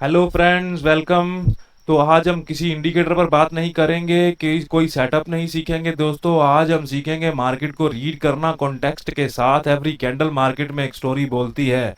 Hello friends, welcome. तो आज हम किसी इंडिकेटर पर बात नहीं करेंगे कि कोई सेटअप नहीं सीखेंगे दोस्तों। आज हम सीखेंगे मार्केट को रीड करना कॉन्टेक्स्ट के साथ। एवरी कैंडल मार्केट में एक स्टोरी बोलती है।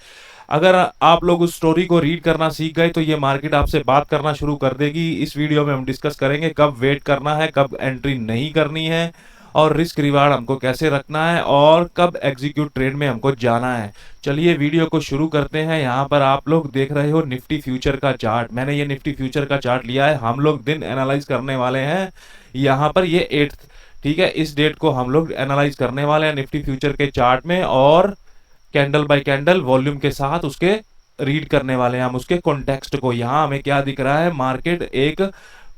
अगर आप लोग उस स्टोरी को रीड करना सीख गए तो ये मार्केट आपसे बात करना शुरू कर देगी। इस वीडियो में हम डिस्कस करेंगे कब वेट करना है, कब एंट्री नहीं करनी है, और रिस्क रिवार्ड हमको कैसे रखना है, और कब एग्जीक्यूट ट्रेड में हमको जाना है। चलिए वीडियो को शुरू करते हैं। यहाँ पर आप लोग देख रहे हो निफ्टी फ्यूचर का चार्ट। मैंने ये निफ्टी फ्यूचर का चार्ट लिया है। हम लोग दिन एनालाइज करने वाले हैं। यहाँ पर ये 8th, ठीक है, इस डेट को हम लोग एनालाइज करने वाले हैं निफ्टी फ्यूचर के चार्ट में, और कैंडल बाय कैंडल वॉल्यूम के साथ उसके रीड करने वाले हैं हम उसके कॉन्टेक्स्ट को। यहाँ हमें क्या दिख रहा है, मार्केट एक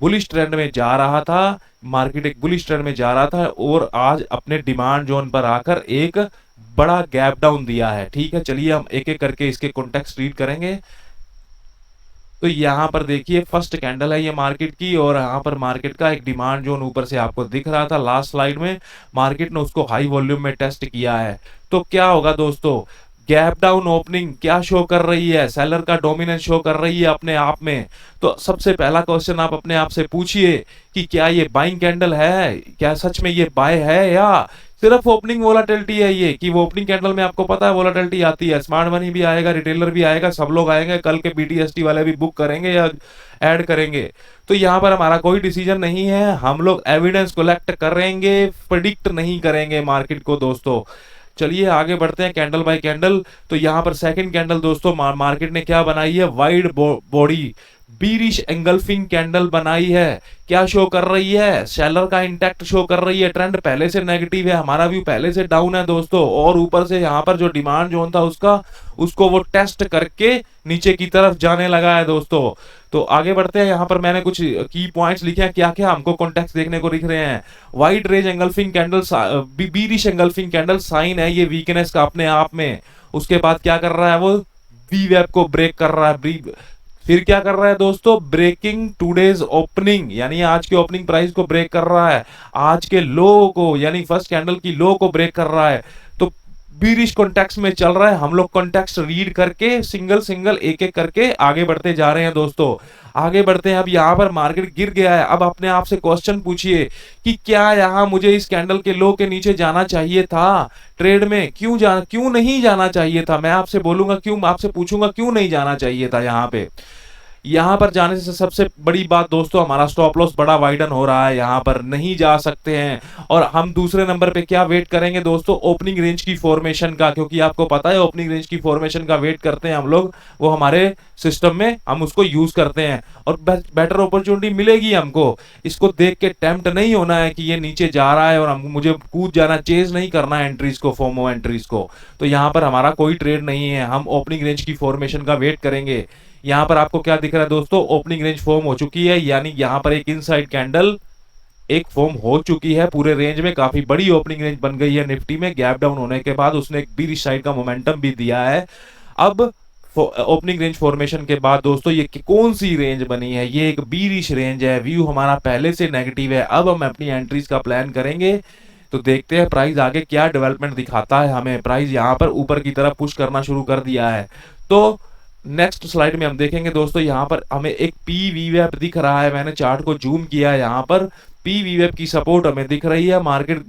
बुलिश ट्रेंड में जा रहा था। मार्केट एक बुलिश ट्रेंड में जा रहा था और आज अपने डिमांड जोन पर आकर एक बड़ा गैप डाउन दिया है। ठीक है, चलिए हम एक एक करके इसके कॉन्टेक्स्ट रीड करेंगे। तो यहाँ पर देखिए फर्स्ट कैंडल है ये मार्केट की, और यहाँ पर मार्केट का एक डिमांड जोन ऊपर से आपको दिख रहा था लास्ट स्लाइड में। मार्केट ने उसको हाई वॉल्यूम में टेस्ट किया है। तो क्या होगा दोस्तों, गैप डाउन ओपनिंग क्या शो कर रही है, सेलर का डोमिनेंस शो कर रही है अपने आप में। तो सबसे पहला क्वेश्चन आप अपने आप से पूछिए कि क्या ये बाइंग कैंडल है, क्या सच में ये बाय है, या सिर्फ ओपनिंग वोलाटिलिटी है। ये कि वो ओपनिंग कैंडल में आपको पता है वोलाटिलिटी आती है, स्मार्ट मनी भी आएगा, रिटेलर भी आएगा, सब लोग आएंगे, कल के बीटीएसटी वाले भी बुक करेंगे या ऐड करेंगे। तो यहाँ पर हमारा कोई डिसीजन नहीं है, हम लोग एविडेंस कलेक्ट करेंगे, प्रिडिक्ट नहीं करेंगे मार्केट को दोस्तों। चलिए आगे बढ़ते हैं कैंडल बाय कैंडल। तो यहाँ पर सेकंड कैंडल दोस्तों मार्केट ने क्या बनाई है, wide body bearish engulfing candle बनाई है। क्या शो कर रही है, सेलर का इंटैक्ट शो कर रही है। ट्रेंड पहले से नेगेटिव है, हमारा व्यू पहले से डाउन है दोस्तों, और ऊपर से यहाँ पर जो डिमांड जोन था उसको वो टेस्ट करके नीचे की तरफ जाने लगा है दोस्तों। तो आगे बढ़ते हैं। यहाँ पर मैंने कुछ की पॉइंट्स लिखे हैं, क्या क्या हमको कॉन्टेक्स्ट देखने को दिख रहे हैं। Wide range engulfing candle, bearish engulfing candle sign है ये वीकनेस का अपने आप में। उसके बाद क्या कर रहा है, वो वी वेब को ब्रेक कर रहा है। फिर क्या कर रहा है दोस्तों, ब्रेकिंग टूडेज ओपनिंग, यानी आज के ओपनिंग प्राइस को ब्रेक कर रहा है, आज के लो को यानी फर्स्ट कैंडल की लो को ब्रेक कर रहा है। तो बीरिश कॉन्टेक्स्ट में चल रहा है। हम लोग कॉन्टेक्स्ट रीड करके सिंगल सिंगल एक एक करके आगे बढ़ते जा रहे हैं दोस्तों। आगे बढ़ते हैं। अब यहाँ पर मार्केट गिर गया है। अब अपने आप से क्वेश्चन पूछिए कि क्या यहाँ मुझे इस कैंडल के लो के नीचे जाना चाहिए था ट्रेड में, क्यों नहीं जाना चाहिए था। मैं आपसे बोलूंगा क्यों, आपसे पूछूंगा क्यों नहीं जाना चाहिए था। यहाँ पर जाने से सबसे बड़ी बात दोस्तों, हमारा स्टॉप लॉस बड़ा वाइडन हो रहा है, यहाँ पर नहीं जा सकते हैं। और हम दूसरे नंबर पे क्या वेट करेंगे दोस्तों, ओपनिंग रेंज की फॉर्मेशन का, क्योंकि आपको पता है ओपनिंग रेंज की फॉर्मेशन का वेट करते हैं हम लोग, वो हमारे सिस्टम में हम उसको यूज करते हैं और बेटर अपॉर्चुनिटी मिलेगी हमको। इसको देख के टेम्प्ट नहीं होना है कि ये नीचे जा रहा है और मुझे कूद जाना, चेज नहीं करना है एंट्रीज को, फोमो एंट्रीज को। तो यहाँ पर हमारा कोई ट्रेड नहीं है, हम ओपनिंग रेंज की फॉर्मेशन का वेट करेंगे। यहाँ पर आपको क्या दिख रहा है दोस्तों, ओपनिंग रेंज फॉर्म हो चुकी है, यानी यहाँ पर एक इनसाइड कैंडल एक फॉर्म हो चुकी है पूरे रेंज में। काफी बड़ी ओपनिंग रेंज बन गई है निफ्टी में। गैप डाउन होने के बाद उसने एक बीरिश साइड का मोमेंटम भी दिया है। अब ओपनिंग रेंज फॉर्मेशन के बाद दोस्तों ये कौन सी रेंज बनी है, ये एक बीरिश रेंज है। व्यू हमारा पहले से नेगेटिव है। अब हम अपनी एंट्रीज का प्लान करेंगे। तो देखते हैं प्राइस आगे क्या डेवलपमेंट दिखाता है हमें। प्राइस यहाँ पर ऊपर की तरफ पुश करना शुरू कर दिया है। तो नेक्स्ट स्लाइड में हम देखेंगे दोस्तों, यहाँ पर हमें एक पी वी वेब दिख रहा है। मैंने चार्ट को जूम किया है, यहाँ पर पी वी वेब की सपोर्ट हमें दिख रही है। मार्केट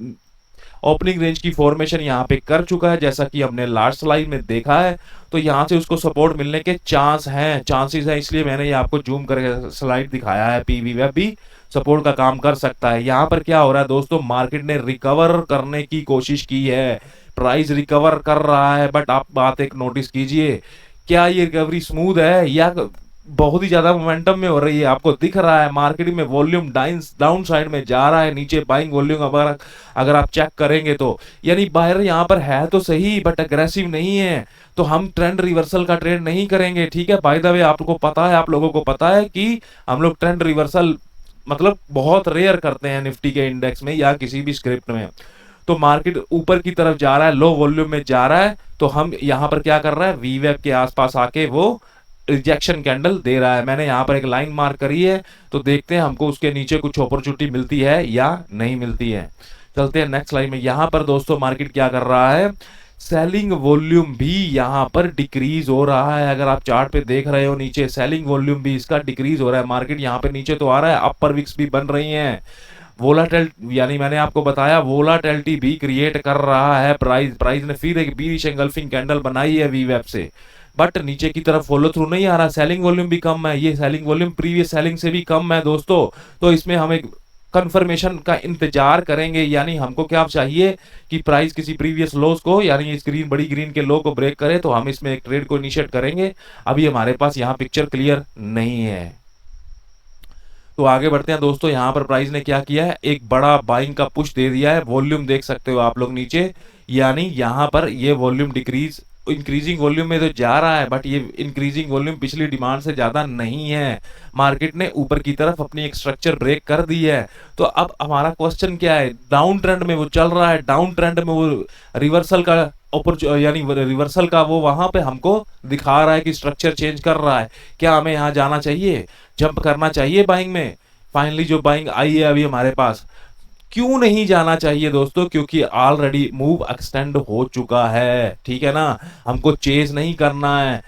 ओपनिंग रेंज की फॉर्मेशन यहाँ पे कर चुका है, जैसा कि हमने लास्ट स्लाइड में देखा है। तो यहाँ से उसको सपोर्ट मिलने के चांसेस हैं, इसलिए मैंने ये आपको जूम करके स्लाइड दिखाया है। पी वी वेब भी सपोर्ट का काम कर सकता है। यहाँ पर क्या हो रहा है दोस्तों, मार्केट ने रिकवर करने की कोशिश की है, प्राइस रिकवर कर रहा है। बट आप बात एक नोटिस कीजिए, क्या ये रिकवरी स्मूथ है या बहुत ही ज्यादा मोमेंटम में हो रही है। आपको दिख रहा है मार्केट में वॉल्यूम डाउन साइड में जा रहा है, नीचे बाइंग वॉल्यूम अगर आप चेक करेंगे तो, यानी बायर यहाँ पर है तो सही बट अग्रेसिव नहीं है। तो हम ट्रेंड रिवर्सल का ट्रेड नहीं करेंगे, ठीक है। बाय द वे आपको पता है, आप लोगों को पता है कि हम लोग ट्रेंड रिवर्सल मतलब बहुत रेयर करते हैं निफ्टी के इंडेक्स में या किसी भी स्क्रिप्ट में। तो मार्केट ऊपर की तरफ जा रहा है, लो वॉल्यूम में जा रहा है, तो हम यहाँ पर क्या कर रहा है, वी वेब के आसपास आके वो रिजेक्शन कैंडल दे रहा है। मैंने यहाँ पर एक लाइन मार्क करी है, तो देखते हैं हमको उसके नीचे कुछ अपॉर्चुनिटी मिलती है या नहीं मिलती है। चलते हैं नेक्स्ट लाइन में। यहाँ पर दोस्तों मार्केट क्या कर रहा है, सेलिंग वॉल्यूम भी यहाँ पर डिक्रीज हो रहा है। अगर आप चार्ट पे देख रहे हो नीचे सेलिंग वॉल्यूम भी इसका डिक्रीज हो रहा है। मार्केट यहाँ पे नीचे तो आ रहा है, अपर विक्स भी बन रही हैं, वोलाटाइल यानी मैंने आपको बताया वोलाटिलिटी भी क्रिएट कर रहा है। प्राइस ने फिर एक बीरिश एंगल्फिंग कैंडल बनाई है वीवेब से, बट नीचे की तरफ फॉलो थ्रू नहीं आ रहा। सेलिंग वॉल्यूम भी कम है, ये सेलिंग वॉल्यूम प्रीवियस सेलिंग से भी कम है दोस्तों। तो इसमें हम एक कंफर्मेशन का इंतजार करेंगे, यानी हमको क्या चाहिए कि प्राइस किसी प्रीवियस लोस को यानी इस ग्रीन बड़ी ग्रीन के लो को ब्रेक करे तो हम इसमें एक ट्रेड को इनिशिएट करेंगे। अभी हमारे पास यहाँ पिक्चर क्लियर नहीं है, तो आगे बढ़ते हैं दोस्तों। यहाँ पर प्राइस ने क्या किया है, एक बड़ा बाइंग का पुश दे दिया है। वॉल्यूम देख सकते हो आप लोग नीचे, यानी यहाँ पर ये वॉल्यूम डिक्रीज इंक्रीजिंग वॉल्यूम में तो जा रहा है, बट ये इंक्रीजिंग वॉल्यूम पिछली डिमांड से ज्यादा नहीं है। मार्केट ने ऊपर की तरफ अपनी एक स्ट्रक्चर ब्रेक कर दी है। तो अब हमारा क्वेश्चन क्या है, डाउन ट्रेंड में वो चल रहा है, डाउन ट्रेंड में वो रिवर्सल का यानी रिवर्सल का वो वहां पे हमको दिखा रहा है कि स्ट्रक्चर चेंज कर रहा है। क्या हमें यहाँ जाना चाहिए, जंप करना चाहिए बाइंग में? फाइनली जो बाइंग आई है अभी हमारे पास, क्यों नहीं जाना चाहिए दोस्तों? क्योंकि ऑलरेडी मूव एक्सटेंड हो चुका है, ठीक है ना। हमको चेज नहीं करना है।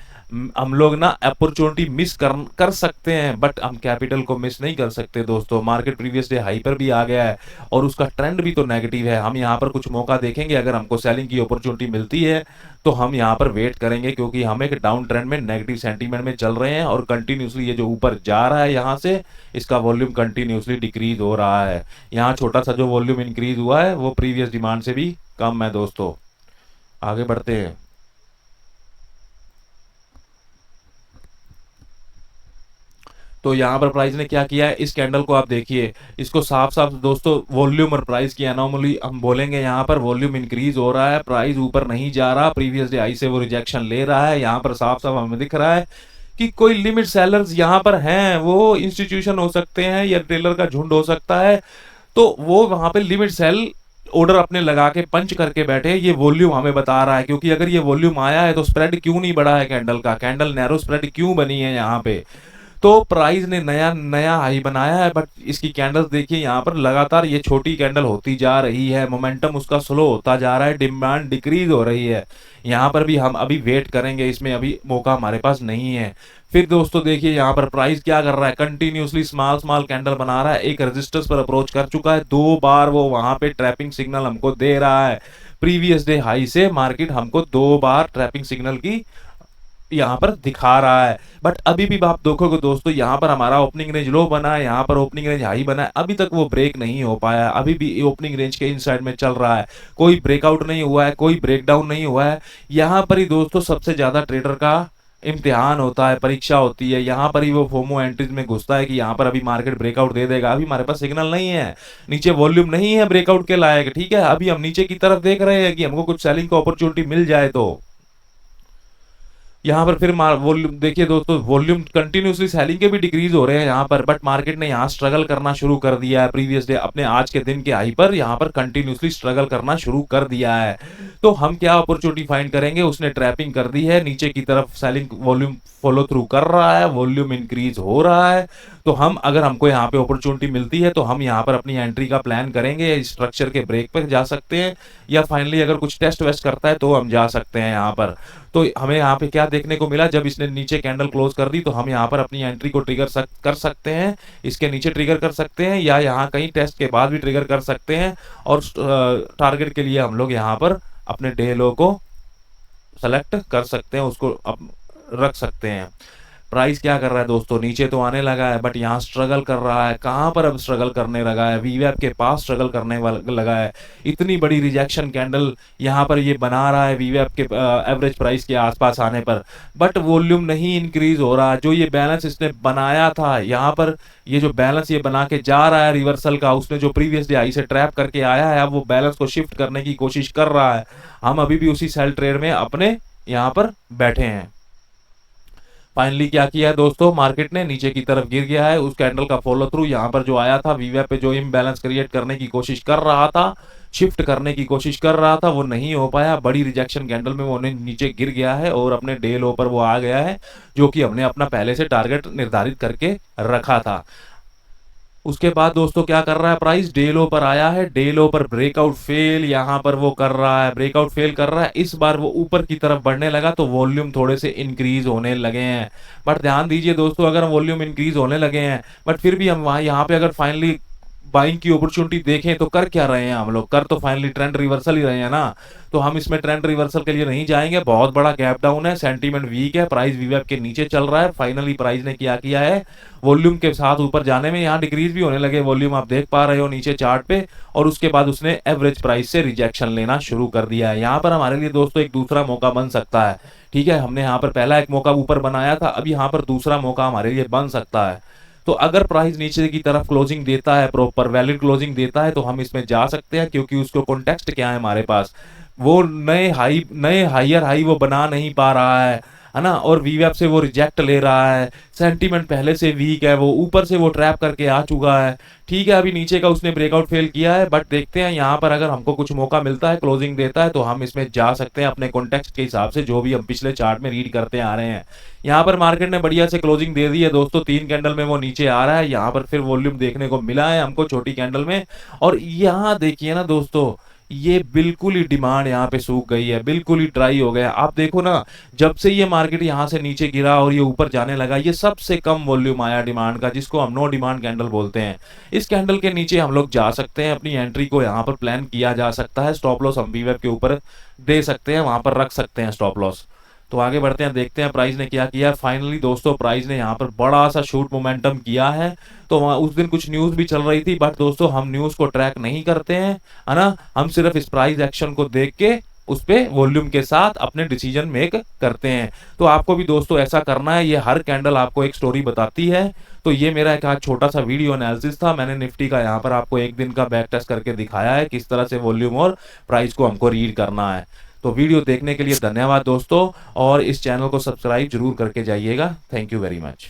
हम लोग ना अपॉर्चुनिटी मिस कर सकते हैं, बट हम कैपिटल को मिस नहीं कर सकते दोस्तों। मार्केट प्रीवियस डे हाई पर भी आ गया है और उसका ट्रेंड भी तो नेगेटिव है। हम यहाँ पर कुछ मौका देखेंगे, अगर हमको सेलिंग की अपॉर्चुनिटी मिलती है तो हम यहाँ पर वेट करेंगे, क्योंकि हम एक डाउन ट्रेंड में नेगेटिव सेंटीमेंट में चल रहे हैं और कंटिन्यूसली ये जो ऊपर जा रहा है यहाँ से, इसका वॉल्यूम कंटिन्यूसली डिक्रीज हो रहा है। यहाँ छोटा सा जो वॉल्यूम इंक्रीज हुआ है वो प्रीवियस डिमांड से भी कम है दोस्तों। आगे बढ़ते हैं। तो यहाँ पर प्राइस ने क्या किया है, इस कैंडल को आप देखिए, इसको साफ साफ दोस्तों वॉल्यूम और प्राइस की एनोमली हम बोलेंगे। यहाँ पर वॉल्यूम इंक्रीज हो रहा है, प्राइस ऊपर नहीं जा रहा, प्रीवियस डे आई से वो रिजेक्शन ले रहा है। यहाँ पर साफ साफ हमें दिख रहा है कि कोई लिमिट सेलर्स यहाँ पर हैं, वो इंस्टीट्यूशन हो सकते हैं या टेलर का झुंड हो सकता है, तो वो वहां पे लिमिट सेल ऑर्डर अपने लगा के पंच करके बैठे। ये वॉल्यूम हमें बता रहा है, क्योंकि अगर ये वॉल्यूम आया है तो स्प्रेड क्यों नहीं बढ़ा है कैंडल का, कैंडल नैरो स्प्रेड क्यों बनी है यहाँ पे। तो प्राइस ने नया नया हाई बनाया है, बट इसकी कैंडल्स देखिए यहाँ पर लगातार ये छोटी कैंडल होती जा रही है, मोमेंटम उसका स्लो होता जा रहा है, डिमांड डिक्रीज हो रही है। यहाँ पर भी हम अभी वेट करेंगे, इसमें अभी मौका हमारे पास नहीं है। फिर दोस्तों देखिए यहाँ पर प्राइस क्या कर रहा है, कंटिन्यूसली स्मॉल स्मॉल कैंडल बना रहा है, एक रेजिस्टेंस पर अप्रोच कर चुका है, 2 बार वो वहां पे ट्रैपिंग सिग्नल हमको दे रहा है। प्रीवियस डे हाई से मार्केट हमको 2 बार ट्रैपिंग सिग्नल की यहाँ पर दिखा रहा है, बट अभी भी आप देखोगे दोस्तों, यहाँ पर हमारा ओपनिंग रेंज लो बना है, यहाँ पर ओपनिंग रेंज हाई बना है, अभी तक वो ब्रेक नहीं हो पाया, अभी भी ओपनिंग रेंज के इनसाइड में चल रहा है, कोई ब्रेकआउट नहीं हुआ है, कोई ब्रेकडाउन नहीं हुआ है। यहाँ पर ही दोस्तों सबसे ज्यादा ट्रेडर का इम्तिहान होता है, परीक्षा होती है, यहाँ पर ही वो फोमो एंट्रीज में घुसता है कि यहाँ पर अभी मार्केट ब्रेकआउट दे देगा। अभी हमारे पास सिग्नल नहीं है, नीचे वॉल्यूम नहीं है ब्रेकआउट के लायक, ठीक है। अभी हम नीचे की तरफ देख रहे हैं कि हमको कुछ सेलिंग को अपॉर्चुनिटी मिल जाए। तो यहाँ पर फिर वॉल्यूम देखिए दोस्तों, वॉल्यूम कंटिन्यूसली सेलिंग के भी डिक्रीज हो रहे हैं यहाँ पर, बट मार्केट ने यहाँ स्ट्रगल करना शुरू कर दिया है। प्रीवियस डे अपने आज के दिन के हाई पर यहाँ पर कंटिन्यूसली स्ट्रगल करना शुरू कर दिया है। तो हम क्या अपॉर्चुनिटी फाइंड करेंगे, उसने ट्रैपिंग कर दी है, नीचे की तरफ सेलिंग वॉल्यूम फॉलो थ्रू कर रहा है, वॉल्यूम इंक्रीज हो रहा है। तो हम अगर हमको यहाँ पे अपॉर्चुनिटी मिलती है तो हम यहाँ पर अपनी एंट्री का प्लान करेंगे, स्ट्रक्चर के ब्रेक पर जा सकते हैं, या फाइनली अगर कुछ टेस्ट वेस्ट करता है तो हम जा सकते हैं यहाँ पर। तो हमें यहाँ पे क्या देखने को मिला, जब इसने नीचे कैंडल क्लोज कर दी तो हम यहाँ पर अपनी एंट्री को ट्रिगर कर सकते हैं, इसके नीचे ट्रिगर कर सकते हैं, या यहाँ कहीं टेस्ट के बाद भी ट्रिगर कर सकते हैं, और टारगेट के लिए हम लोग यहाँ पर अपने डे लो को सेलेक्ट कर सकते हैं, उसको रख सकते हैं। प्राइस क्या कर रहा है दोस्तों, नीचे तो आने लगा है, बट यहाँ स्ट्रगल कर रहा है। कहां पर अब स्ट्रगल करने लगा है, वीवैप के पास स्ट्रगल करने लगा है। इतनी बड़ी रिजेक्शन कैंडल यहाँ पर ये बना रहा है वीवैप के एवरेज प्राइस के आसपास आने पर, बट वॉल्यूम नहीं इंक्रीज हो रहा। जो ये बैलेंस इसने बनाया था यहाँ पर, ये जो बैलेंस ये बना के जा रहा है रिवर्सल का, उसने जो प्रीवियस डे आई से ट्रैप करके आया है, अब वो बैलेंस को शिफ्ट करने की कोशिश कर रहा है। हम अभी भी उसी सेल ट्रेड में अपने यहाँ पर बैठे हैं। फाइनली क्या किया है दोस्तों, मार्केट ने नीचे की तरफ गिर गया है, उस कैंडल का फॉलो थ्रू यहाँ पर जो आया था, वीवैप पे जो इम्बैलेंस क्रिएट करने की कोशिश कर रहा था, शिफ्ट करने की कोशिश कर रहा था, वो नहीं हो पाया। बड़ी रिजेक्शन कैंडल में वो नीचे गिर गया है और अपने डे लो पर वो आ गया है, जो कि हमने अपना पहले से टारगेट निर्धारित करके रखा था। उसके बाद दोस्तों क्या कर रहा है, प्राइस डे लो पर आया है, डे लो पर ब्रेकआउट फेल यहाँ पर वो कर रहा है, ब्रेकआउट फेल कर रहा है। इस बार वो ऊपर की तरफ बढ़ने लगा तो वॉल्यूम थोड़े से इंक्रीज होने लगे हैं। बट ध्यान दीजिए दोस्तों, अगर वॉल्यूम इंक्रीज होने लगे हैं बट फिर भी हम वहाँ यहाँ पे अगर फाइनली बाइंग की अपॉर्चुनिटी देखें तो कर क्या रहे हैं हम लोग, कर तो फाइनली ट्रेंड रिवर्सल ही रहे हैं ना। तो हम इसमें ट्रेंड रिवर्सल के लिए नहीं जाएंगे, बहुत बड़ा गैप डाउन है, सेंटीमेंट वीक है, प्राइस वीवेप के नीचे चल रहा है। फाइनली प्राइस ने क्या किया है, वॉल्यूम के साथ ऊपर जाने में यहाँ डिक्रीज भी होने लगे वॉल्यूम, आप देख पा रहे हो नीचे चार्ट पे। और उसके बाद उसने एवरेज प्राइस से रिजेक्शन लेना शुरू कर दिया है। यहाँ पर हमारे लिए दोस्तों एक दूसरा मौका बन सकता है। ठीक है, हमने यहाँ पर पहला एक मौका ऊपर बनाया था, अब यहाँ पर दूसरा मौका हमारे लिए बन सकता है। तो अगर प्राइस नीचे की तरफ क्लोजिंग देता है, प्रॉपर वैलिड क्लोजिंग देता है, तो हम इसमें जा सकते हैं, क्योंकि उसको कॉन्टेक्स्ट क्या है हमारे पास, वो नए हायर हाई वो बना नहीं पा रहा है ना, और वीवेप से वो रिजेक्ट ले रहा है, सेंटीमेंट पहले से वीक है, वो ऊपर से वो ट्रैप करके आ चुका है। ठीक है, अभी नीचे का उसने ब्रेकआउट फेल किया है, बट देखते हैं यहाँ पर अगर हमको कुछ मौका मिलता है, क्लोजिंग देता है, तो हम इसमें जा सकते हैं अपने कॉन्टेक्स्ट के हिसाब से, जो भी हम पिछले चार्ट में रीड करते आ रहे हैं। यहाँ पर मार्केट ने बढ़िया से क्लोजिंग दे दी है दोस्तों, 3 कैंडल में वो नीचे आ रहा है, यहाँ पर फिर वॉल्यूम देखने को मिला है हमको छोटी कैंडल में। और यहाँ देखिए ना दोस्तों, ये बिल्कुल ही डिमांड यहाँ पे सूख गई है, बिल्कुल ही ड्राई हो गया। आप देखो ना, जब से ये मार्केट यहाँ से नीचे गिरा और ये ऊपर जाने लगा, ये सबसे कम वॉल्यूम आया डिमांड का, जिसको हम नो डिमांड कैंडल बोलते हैं। इस कैंडल के नीचे हम लोग जा सकते हैं, अपनी एंट्री को यहाँ पर प्लान किया जा सकता है, स्टॉप लॉस हम वीवेप के ऊपर दे सकते हैं, वहां पर रख सकते हैं स्टॉप लॉस। तो आगे बढ़ते हैं, देखते हैं प्राइस ने क्या किया। फाइनली दोस्तों प्राइस ने यहाँ पर बड़ा सा शूट मोमेंटम किया है। तो वहाँ उस दिन कुछ न्यूज भी चल रही थी, बट दोस्तों हम न्यूज को ट्रैक नहीं करते हैं, है ना, हम सिर्फ इस प्राइस एक्शन को देख के उस पे वॉल्यूम के साथ अपने डिसीजन मेक करते हैं। तो आपको भी दोस्तों ऐसा करना है, ये हर कैंडल आपको एक स्टोरी बताती है। तो ये मेरा एक आज छोटा सा वीडियो एनालिसिस था, मैंने निफ्टी का यहाँ पर आपको एक दिन का बैक टेस्ट करके दिखाया है, किस तरह से वॉल्यूम और प्राइस को हमको रीड करना है। तो वीडियो देखने के लिए धन्यवाद दोस्तों, और इस चैनल को सब्सक्राइब जरूर करके जाइएगा। Thank you very much.